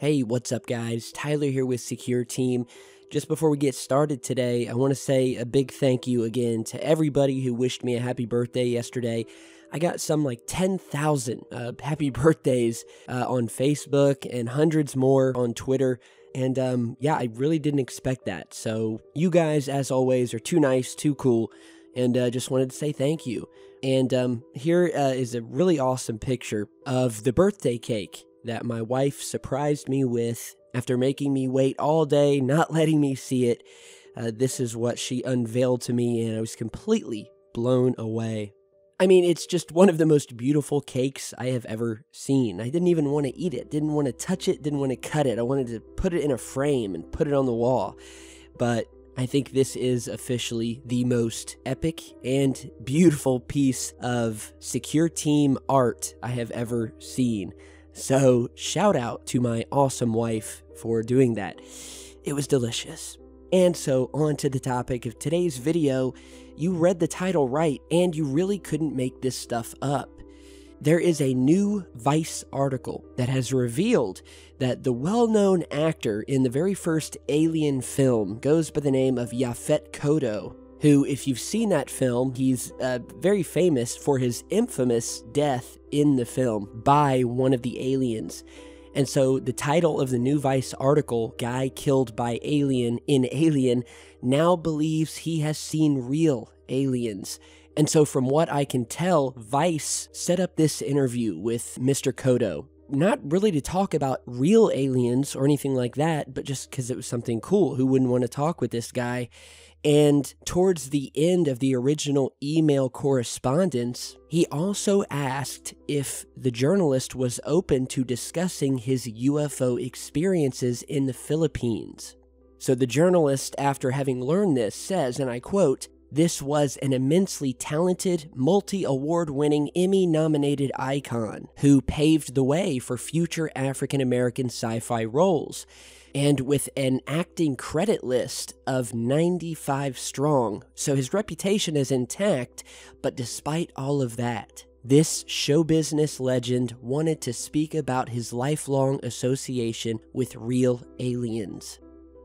Hey, what's up guys? Tyler here with Secure Team. Just before we get started today, I want to say a big thank you again to everybody who wished me a happy birthday yesterday. I got some like 10,000 happy birthdays on Facebook and hundreds more on Twitter. And yeah, I really didn't expect that. So you guys, as always, are too nice, too cool, and just wanted to say thank you. And here is a really awesome picture of the birthday cake that my wife surprised me with after making me wait all day, not letting me see it. This is what she unveiled to me, and I was completely blown away. I mean, it's just one of the most beautiful cakes I have ever seen. I didn't even want to eat it, didn't want to touch it, didn't want to cut it. I wanted to put it in a frame and put it on the wall. But I think this is officially the most epic and beautiful piece of Secure Team art I have ever seen. So shout out to my awesome wife for doing that. It was delicious. And so on to the topic of today's video. You read the title right, and you really couldn't make this stuff up. There is a new Vice article that has revealed that the well-known actor in the very first Alien film goes by the name of Yaphet Kotto, who, if you've seen that film, he's very famous for his infamous death in the film by one of the aliens. And so the title of the new Vice article, Guy Killed by Alien in Alien, now believes he has seen real aliens. And so from what I can tell, Vice set up this interview with Mr. Kotto, not really to talk about real aliens or anything like that, but just because it was something cool. Who wouldn't want to talk with this guy? And towards the end of the original email correspondence, he also asked if the journalist was open to discussing his UFO experiences in the Philippines. So the journalist, after having learned this, says, and I quote, "This was an immensely talented, multi-award-winning, Emmy-nominated icon who paved the way for future African-American sci-fi roles. And with an acting credit list of 95 strong, so his reputation is intact, but despite all of that, this show business legend wanted to speak about his lifelong association with real aliens."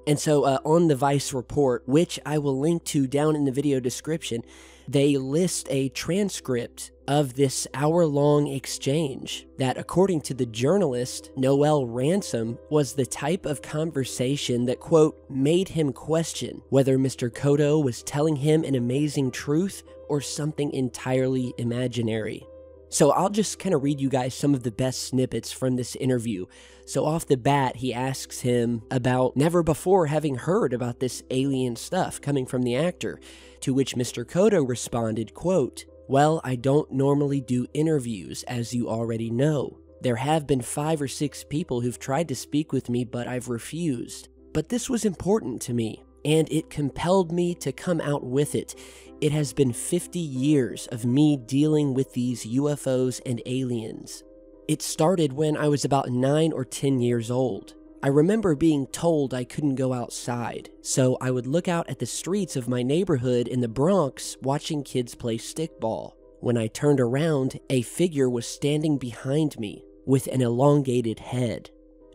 And so on the Vice report, which I will link to down in the video description, they list a transcript of this hour-long exchange that, according to the journalist, Noel Ransom, was the type of conversation that, quote, made him question whether Mr. Kotto was telling him an amazing truth or something entirely imaginary. So I'll just kind of read you guys some of the best snippets from this interview. So off the bat, he asks him about never before having heard about this alien stuff coming from the actor, to which Mr. Kotto responded, quote, "Well, I don't normally do interviews, as you already know. There have been 5 or 6 people who've tried to speak with me, but I've refused. But this was important to me, and it compelled me to come out with it. It has been 50 years of me dealing with these UFOs and aliens. It started when I was about 9 or 10 years old. I remember being told I couldn't go outside, so I would look out at the streets of my neighborhood in the Bronx watching kids play stickball. When I turned around, a figure was standing behind me with an elongated head.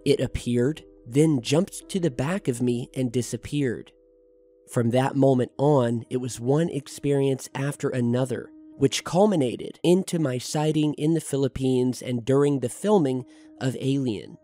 It appeared, then jumped to the back of me and disappeared. From that moment on, it was one experience after another, which culminated into my sighting in the Philippines and during the filming of Alien."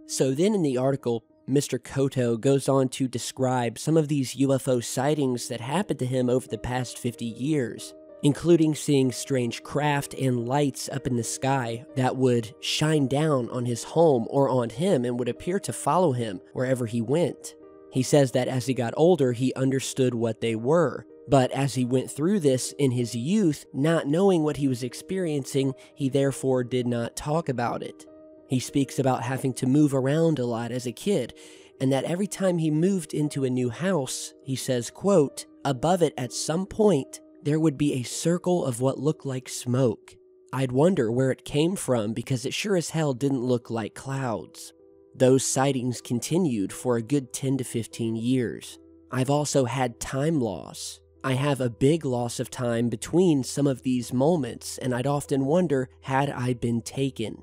So then in the article, Mr. Kotto goes on to describe some of these UFO sightings that happened to him over the past 50 years, including seeing strange craft and lights up in the sky that would shine down on his home or on him and would appear to follow him wherever he went. He says that as he got older, he understood what they were, but as he went through this in his youth, not knowing what he was experiencing, he therefore did not talk about it. He speaks about having to move around a lot as a kid, and that every time he moved into a new house, he says, quote, "Above it at some point, there would be a circle of what looked like smoke. I'd wonder where it came from because it sure as hell didn't look like clouds." Those sightings continued for a good 10 to 15 years. I've also had time loss. I have a big loss of time between some of these moments, and I'd often wonder, had I been taken?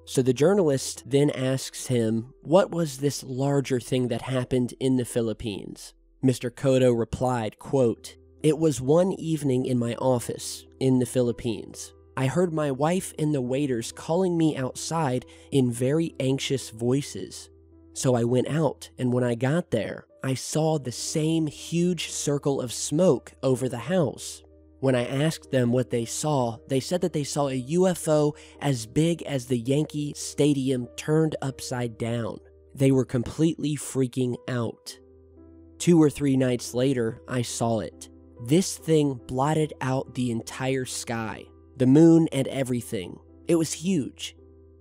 So the journalist then asks him, what was this larger thing that happened in the Philippines? Mr. Cotto replied, quote, "It was one evening in my office in the Philippines. I heard my wife and the waiters calling me outside in very anxious voices. So I went out, and when I got there, I saw the same huge circle of smoke over the house. When I asked them what they saw, they said that they saw a UFO as big as the Yankee Stadium turned upside down. They were completely freaking out. 2 or 3 nights later, I saw it. This thing blotted out the entire sky, the moon and everything. It was huge.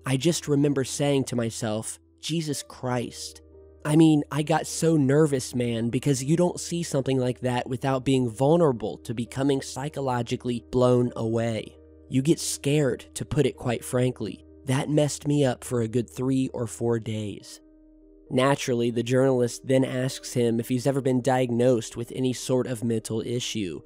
I just remember saying to myself, Jesus Christ. I mean, I got so nervous, man, because you don't see something like that without being vulnerable to becoming psychologically blown away. You get scared, to put it quite frankly. That messed me up for a good 3 or 4 days. Naturally, the journalist then asks him if he's ever been diagnosed with any sort of mental issue,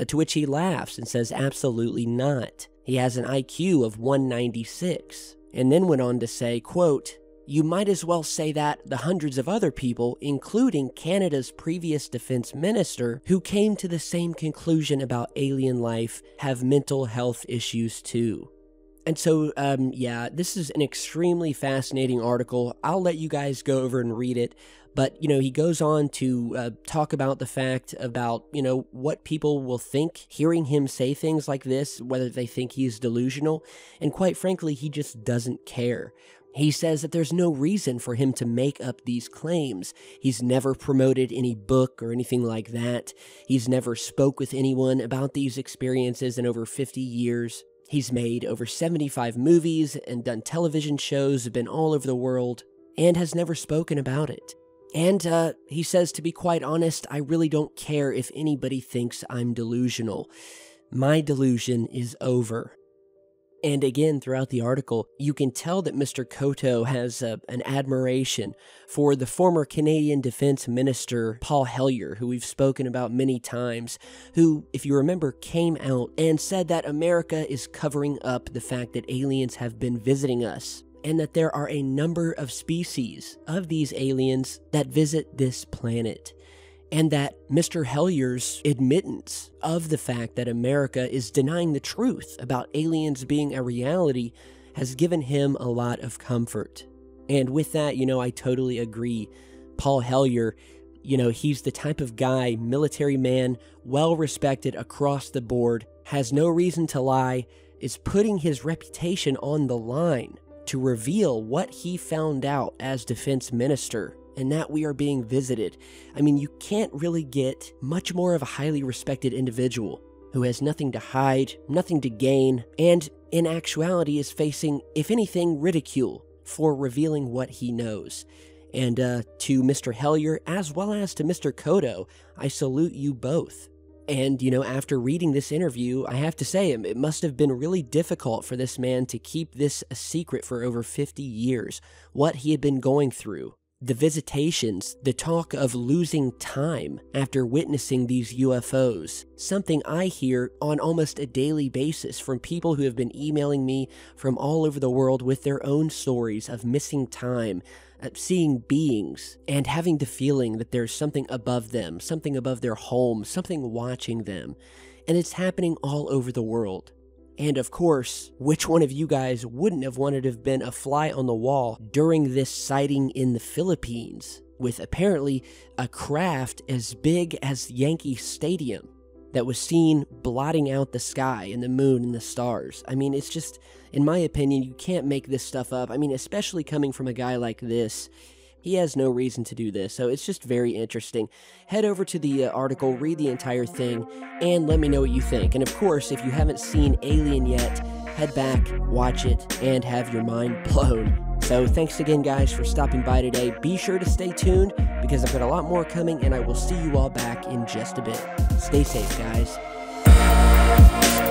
to which he laughs and says absolutely not. He has an IQ of 196, and then went on to say, quote, "You might as well say that the hundreds of other people, including Canada's previous defense minister, who came to the same conclusion about alien life, have mental health issues too." And so, yeah, this is an extremely fascinating article. I'll let you guys go over and read it. But, he goes on to talk about the fact about, what people will think hearing him say things like this, whether they think he's delusional. And quite frankly, he just doesn't care. He says that there's no reason for him to make up these claims. He's never promoted any book or anything like that. He's never spoke with anyone about these experiences in over 50 years. He's made over 75 movies and done television shows, been all over the world, and has never spoken about it. And he says, to be quite honest, I really don't care if anybody thinks I'm delusional. My delusion is over. And again, throughout the article, you can tell that Mr. Cotto has an admiration for the former Canadian Defense Minister, Paul Hellyer, who we've spoken about many times, who, if you remember, came out and said that America is covering up the fact that aliens have been visiting us, and that there are a number of species of these aliens that visit this planet. And that Mr. Hellyer's admittance of the fact that America is denying the truth about aliens being a reality has given him a lot of comfort. And with that, I totally agree. Paul Hellyer, he's the type of guy, military man, well respected across the board, has no reason to lie, is putting his reputation on the line to reveal what he found out as defense minister, and that we are being visited. I mean, you can't really get much more of a highly respected individual who has nothing to hide, nothing to gain, and in actuality is facing, if anything, ridicule for revealing what he knows. And to Mr. Hellyer, as well as to Mr. Cotto, I salute you both. And, after reading this interview, I have to say it must have been really difficult for this man to keep this a secret for over 50 years, what he had been going through. The visitations, the talk of losing time after witnessing these UFOs, something I hear on almost a daily basis from people who have been emailing me from all over the world with their own stories of missing time, seeing beings, and having the feeling that there's something above them, something above their home, something watching them. And it's happening all over the world. And of course, which one of you guys wouldn't have wanted to have been a fly on the wall during this sighting in the Philippines, with apparently a craft as big as Yankee Stadium that was seen blotting out the sky and the moon and the stars? I mean, it's just, in my opinion, you can't make this stuff up. I mean, especially coming from a guy like this. He has no reason to do this, so it's just very interesting. Head over to the article, read the entire thing, and let me know what you think. And of course, if you haven't seen Alien yet, head back, watch it, and have your mind blown. So thanks again, guys, for stopping by today. Be sure to stay tuned, because I've got a lot more coming, and I will see you all back in just a bit. Stay safe, guys.